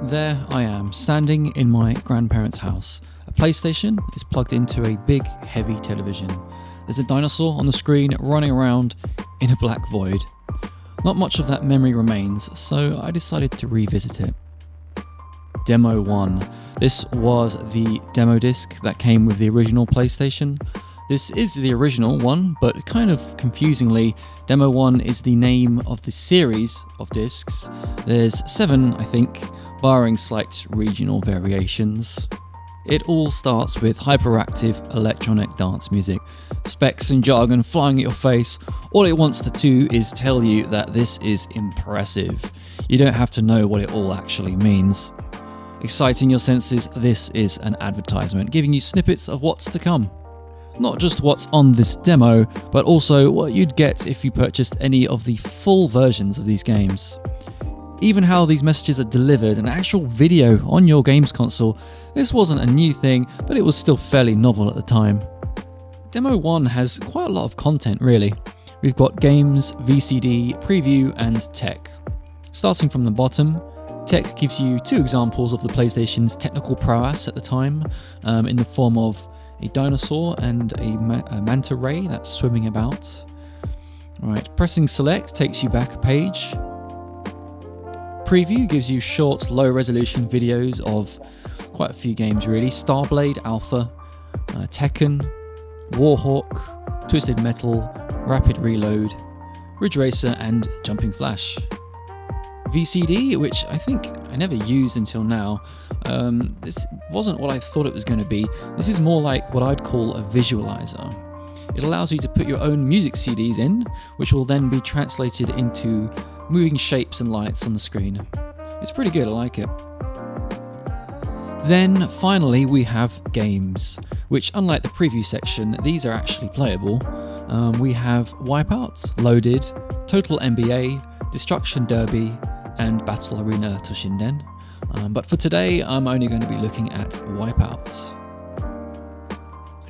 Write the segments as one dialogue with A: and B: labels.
A: There I am, standing in my grandparents' house. A PlayStation is plugged into a big, heavy television. There's a dinosaur on the screen running around in a black void. Not much of that memory remains, so I decided to revisit it. Demo 1. This was the demo disc that came with the original PlayStation. This is the original one, but kind of confusingly, Demo 1 is the name of the series of discs. There's 7, I think, barring slight regional variations. It all starts with hyperactive electronic dance music. Specs and jargon flying at your face. All it wants to do is tell you that this is impressive. You don't have to know what it all actually means. Exciting your senses, this is an advertisement, giving you snippets of what's to come. Not just what's on this demo, but also what you'd get if you purchased any of the full versions of these games. Even how these messages are delivered, an actual video on your games console. This wasn't a new thing, but it was still fairly novel at the time. Demo 1 has quite a lot of content really. We've got games, VCD, preview and tech. Starting from the bottom, tech gives you 2 examples of the PlayStation's technical prowess at the time, in the form of a dinosaur and a manta ray that's swimming about. Right, pressing select takes you back a page. Preview gives you short, low-resolution videos of quite a few games really. Starblade Alpha, Tekken, Warhawk, Twisted Metal, Rapid Reload, Ridge Racer and Jumping Flash. VCD, which I think I never used until now. This wasn't what I thought it was going to be. This is more like what I'd call a visualizer. It allows you to put your own music CDs in, which will then be translated into moving shapes and lights on the screen. It's pretty good, I like it. Then finally we have games, which unlike the preview section, these are actually playable. We have Wipeouts, Loaded, Total NBA, Destruction Derby, and Battle Arena Toshinden. But for today, I'm only going to be looking at Wipeout.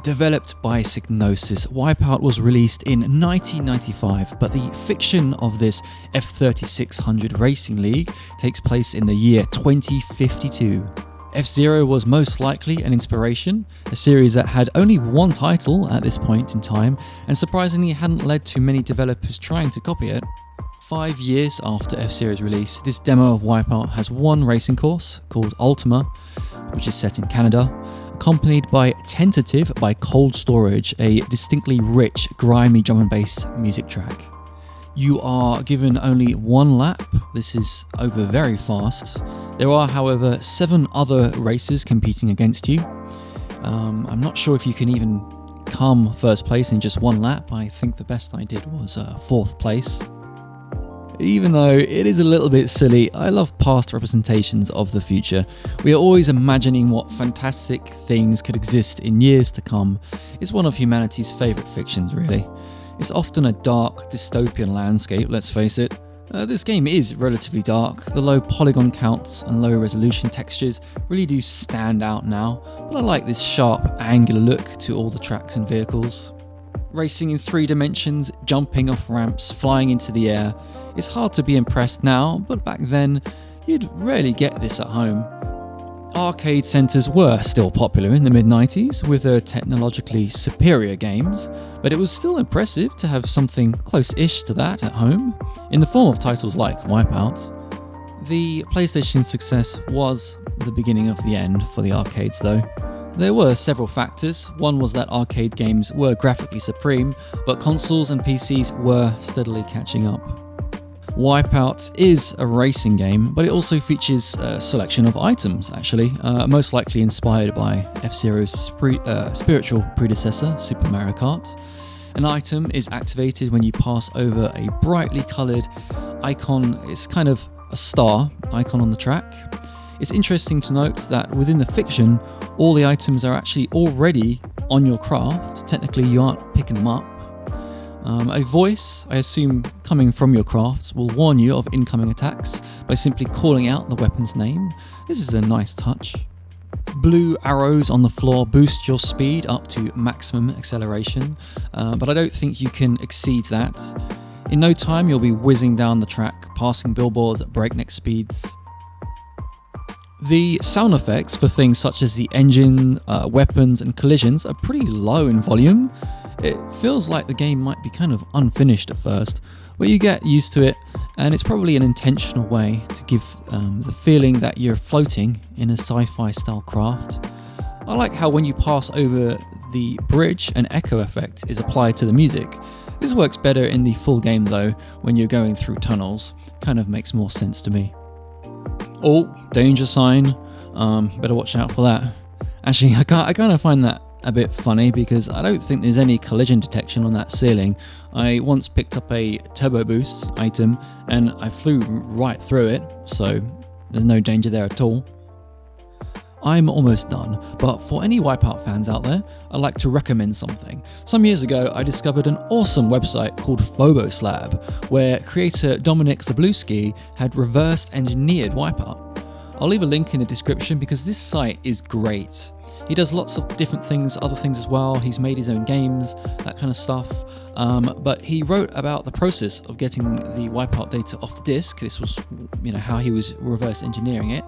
A: Developed by Psygnosis, Wipeout was released in 1995, but the fiction of this F3600 racing league takes place in the year 2052. F-Zero was most likely an inspiration, a series that had only one title at this point in time, and surprisingly hadn't led to many developers trying to copy it. 5 years after F-Zero's release, this demo of Wipeout has one racing course called Ultima, which is set in Canada, accompanied by Tentative by Cold Storage, a distinctly rich, grimy drum and bass music track. You are given only one lap. This is over very fast. There are, however, 7 other racers competing against you. I'm not sure if you can even come first place in just one lap. I think the best I did was 4th place. Even though it is a little bit silly, I love past representations of the future. We are always imagining what fantastic things could exist in years to come. It's one of humanity's favourite fictions, really. It's often a dark, dystopian landscape, let's face it. This game is relatively dark. The low polygon counts and low resolution textures really do stand out now, but I like this sharp, angular look to all the tracks and vehicles. Racing in 3 dimensions, jumping off ramps, flying into the air. It's hard to be impressed now, but back then, you'd rarely get this at home. Arcade centres were still popular in the mid-90s with their technologically superior games, but it was still impressive to have something close-ish to that at home, in the form of titles like Wipeout. The PlayStation success was the beginning of the end for the arcades though. There were several factors. One was that arcade games were graphically supreme, but consoles and PCs were steadily catching up. Wipeout is a racing game, but it also features a selection of items, actually, most likely inspired by F-Zero's spiritual predecessor, Super Mario Kart. An item is activated when you pass over a brightly coloured icon. It's kind of a star icon on the track. It's interesting to note that within the fiction, all the items are actually already on your craft. Technically, you aren't picking them up. A voice, I assume coming from your craft, will warn you of incoming attacks by simply calling out the weapon's name. This is a nice touch. Blue arrows on the floor boost your speed up to maximum acceleration, but I don't think you can exceed that. In no time you'll be whizzing down the track, passing billboards at breakneck speeds. The sound effects for things such as the engine, weapons and collisions are pretty low in volume. It feels like the game might be kind of unfinished at first, but you get used to it, and it's probably an intentional way to give the feeling that you're floating in a sci-fi style craft. I like how when you pass over the bridge, an echo effect is applied to the music. This works better in the full game though, when you're going through tunnels. Kind of makes more sense to me. Oh, danger sign. Better watch out for that. Actually, I kind of find that a bit funny because I don't think there's any collision detection on that ceiling. I once picked up a turbo boost item and I flew right through it, so there's no danger there at all. I'm almost done, but for any Wipeout fans out there, I'd like to recommend something. Some years ago, I discovered an awesome website called Phobos Lab, where creator Dominik Zabluski had reverse engineered Wipeout. I'll leave a link in the description because this site is great. He does lots of different things, other things as well. He's made his own games, that kind of stuff. But he wrote about the process of getting the Wipeout data off the disk. This was, how he was reverse engineering it.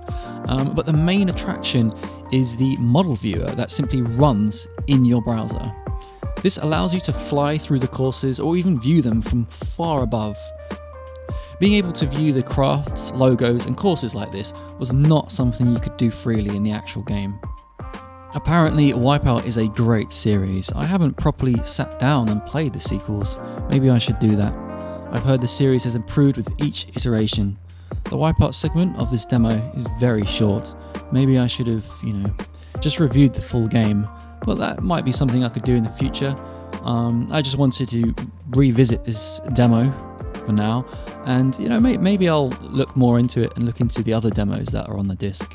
A: But the main attraction is the model viewer that simply runs in your browser. This allows you to fly through the courses or even view them from far above. Being able to view the crafts, logos, and courses like this was not something you could do freely in the actual game. Apparently, Wipeout is a great series. I haven't properly sat down and played the sequels. Maybe I should do that. I've heard the series has improved with each iteration. The Wipeout segment of this demo is very short. Maybe I should have, just reviewed the full game, but that might be something I could do in the future. I just wanted to revisit this demo for now, and maybe I'll look more into it and look into the other demos that are on the disc.